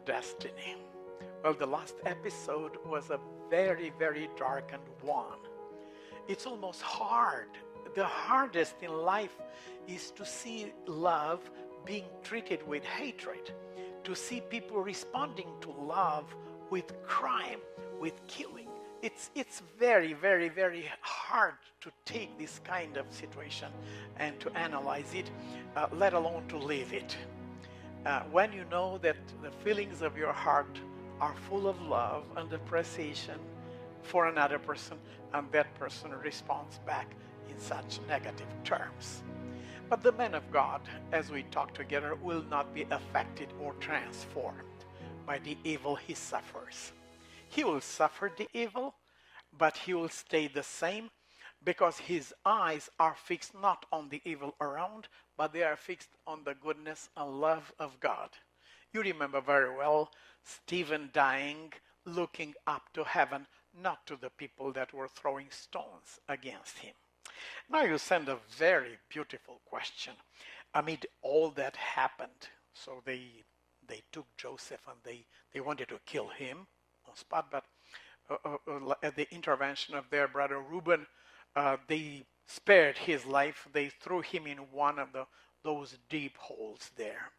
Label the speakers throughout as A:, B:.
A: destiny. Well, the last episode was a very, very darkened one. It's almost hard. The hardest in life is to see love being treated with hatred, to see people responding to love with crime, with killing. It's very, very, very hard to take this kind of situation and to analyze it, let alone to live it. When you know that the feelings of your heart are full of love and appreciation for another person, and that person responds back in such negative terms. But the man of God, as we talk together, will not be affected or transformed by the evil he suffers. He will suffer the evil, but he will stay the same because his eyes are fixed not on the evil around, but they are fixed on the goodness and love of God. You remember very well Stephen dying, looking up to heaven, not to the people that were throwing stones against him. Now you send a very beautiful question. Amid all that happened, so they took Joseph and they wanted to kill him on spot, but at the intervention of their brother Reuben, they spared his life. They threw him in one of those deep holes there.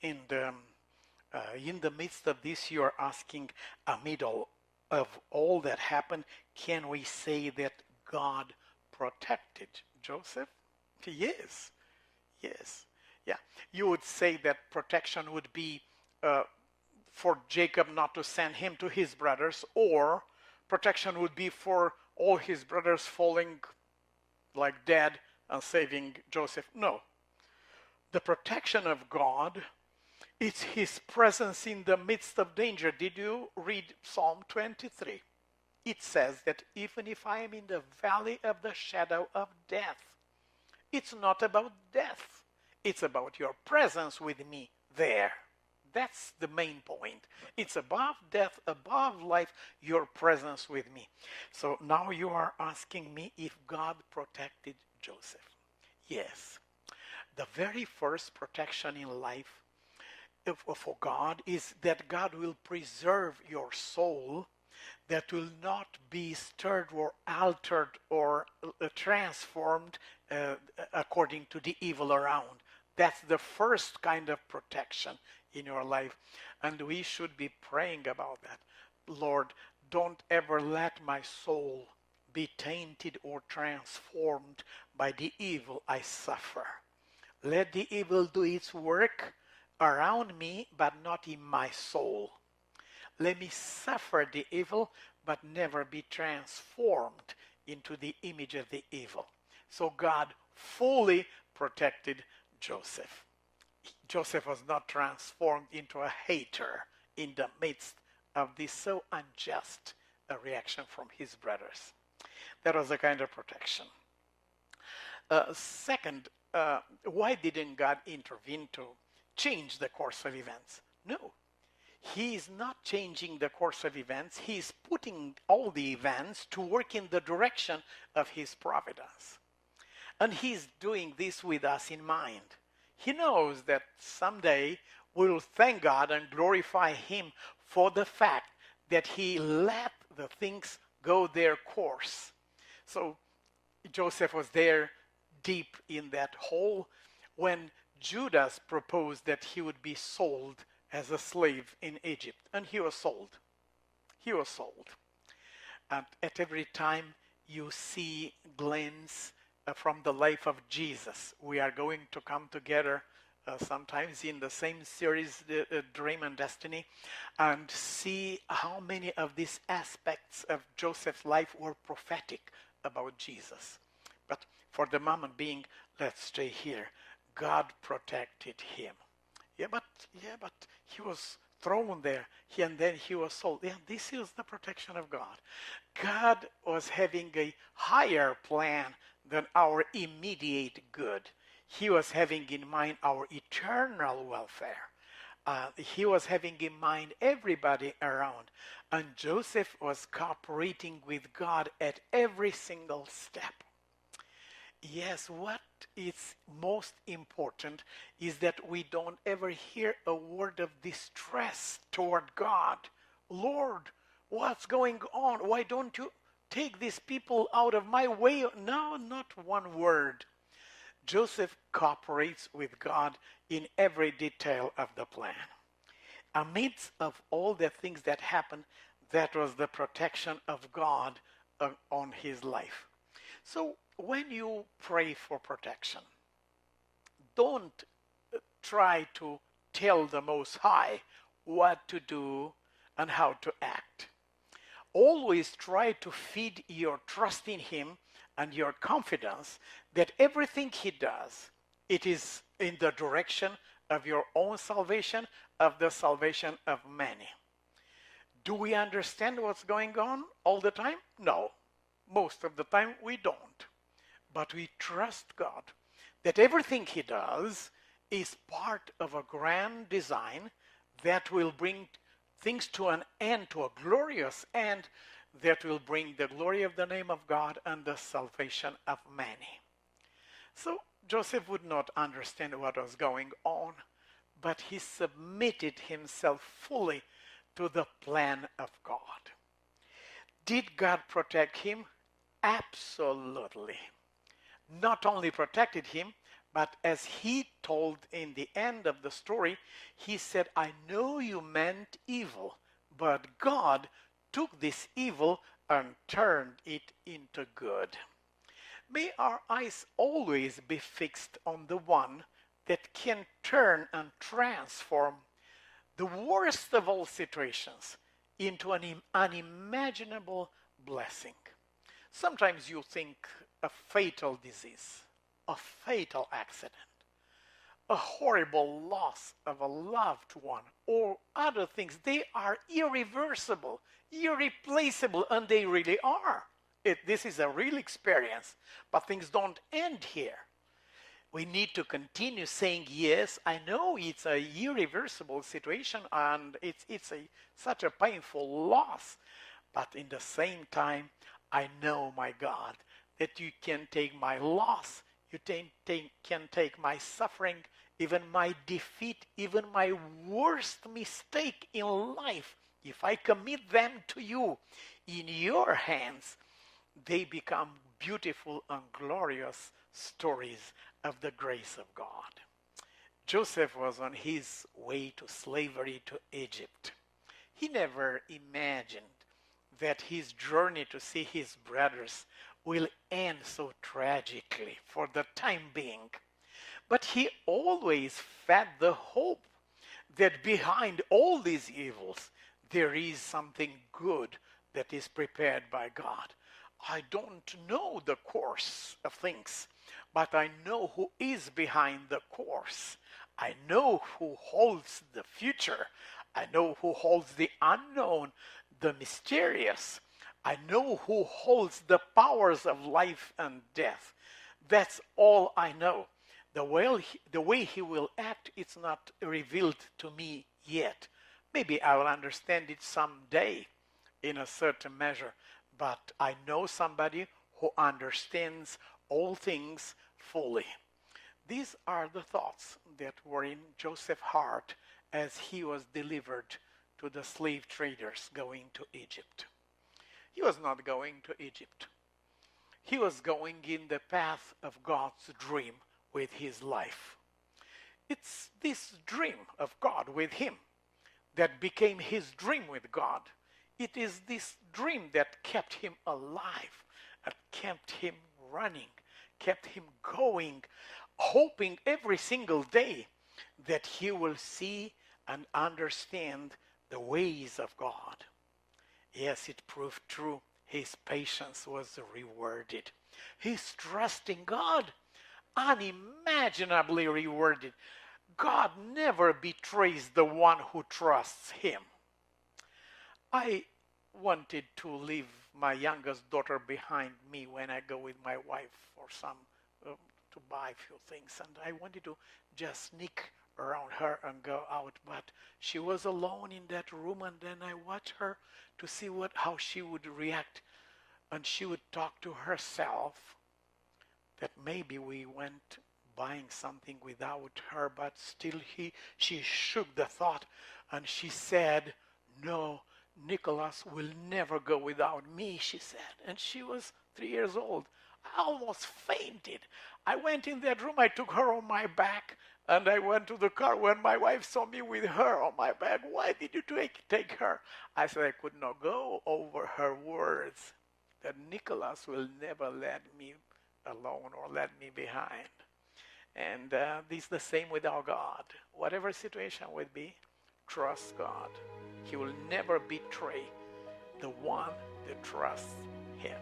A: In the midst of this, you're asking, amid all of all that happened, can we say that God protected Joseph? Yes. Yes. Yeah. You would say that protection would be for Jacob not to send him to his brothers, or protection would be for all his brothers falling like dead and saving Joseph. No. The protection of God, it's his presence in the midst of danger. Did you read Psalm 23? It says that even if I am in the valley of the shadow of death, it's not about death. It's about your presence with me there. That's the main point. It's above death, above life, your presence with me. So now you are asking me if God protected Joseph. Yes. The very first protection in life for God is that God will preserve your soul, that will not be stirred or altered or transformed according to the evil around. That's the first kind of protection in your life. And we should be praying about that. Lord, don't ever let my soul be tainted or transformed by the evil I suffer. Let the evil do its work around me, but not in my soul. Let me suffer the evil, but never be transformed into the image of the evil. So God fully protected Joseph. Joseph was not transformed into a hater in the midst of this so unjust reaction from his brothers. That was a kind of protection. Second, why didn't God intervene to change the course of events? No. He is not changing the course of events. He is putting all the events to work in the direction of his providence. And he's doing this with us in mind. He knows that someday we'll thank God and glorify him for the fact that he let the things go their course. So Joseph was there deep in that hole when Judas proposed that he would be sold as a slave in Egypt. And he was sold. He was sold. And at every time you see glimpse from the life of Jesus, we are going to come together sometimes in the same series, Dream and Destiny, and see how many of these aspects of Joseph's life were prophetic about Jesus. But for the moment being, let's stay here. God protected him. Yeah, but he was thrown there, and then he was sold. Yeah, this is the protection of God. God was having a higher plan than our immediate good. He was having in mind our eternal welfare. He was having in mind everybody around. And Joseph was cooperating with God at every single step. Yes, what is most important is that we don't ever hear a word of distress toward God. Lord, what's going on? Why don't you take these people out of my way? No, not one word. Joseph cooperates with God in every detail of the plan. Amidst of all the things that happened, that was the protection of God on his life. So when you pray for protection, don't try to tell the Most High what to do and how to act. Always try to feed your trust in Him and your confidence that everything He does, it is in the direction of your own salvation, of the salvation of many. Do we understand what's going on all the time? No. Most of the time we don't. But we trust God that everything He does is part of a grand design that will bring things to an end, to a glorious end, that will bring the glory of the name of God and the salvation of many. So Joseph would not understand what was going on, but he submitted himself fully to the plan of God. Did God protect him? Absolutely. Not only protected him, but as he told in the end of the story, he said, I know you meant evil, but God took this evil and turned it into good. May our eyes always be fixed on the one that can turn and transform the worst of all situations into an unimaginable blessing. Sometimes you think a fatal disease, a fatal accident, a horrible loss of a loved one, or other things, they are irreversible, irreplaceable, and they really are. This is a real experience, but things don't end here. We need to continue saying, yes, I know it's a irreversible situation and it's such a painful loss, but in the same time, I know, my God, that you can take my loss, you can take my suffering, even my defeat, even my worst mistake in life. If I commit them to you, in your hands, they become beautiful and glorious stories of the grace of God. Joseph was on his way to slavery to Egypt. He never imagined that his journey to see his brothers will end so tragically for the time being. But he always fed the hope that behind all these evils, there is something good that is prepared by God. I don't know the course of things, but I know who is behind the course. I know who holds the future. I know who holds the unknown, the mysterious. I know who holds the powers of life and death. That's all I know. The way he will act, it's not revealed to me yet. Maybe I will understand it someday in a certain measure, but I know somebody who understands all things fully. These are the thoughts that were in Joseph's heart as he was delivered to the slave traders going to Egypt. He was not going to Egypt. He was going in the path of God's dream with his life. It's this dream of God with him that became his dream with God. It is this dream that kept him alive, that kept him running, kept him going, hoping every single day that he will see and understand the ways of God. Yes, it proved true. His patience was rewarded. His trust in God, unimaginably rewarded. God never betrays the one who trusts him. I wanted to leave my youngest daughter behind me when I go with my wife for to buy a few things, and I wanted to just sneak around her and go out, but she was alone in that room, and then I watched her to see how she would react, and she would talk to herself, that maybe we went buying something without her, but still she shook the thought and she said, "No, Nicholas will never go without me," she said. And she was 3 years old. I almost fainted. I went in that room, I took her on my back, and I went to the car. When my wife saw me with her on my back, "Why did you take her?" I said I could not go over her words that Nicholas will never let me alone or let me behind. And this is the same with our God. Whatever situation would be, trust God. He will never betray the one that trusts him.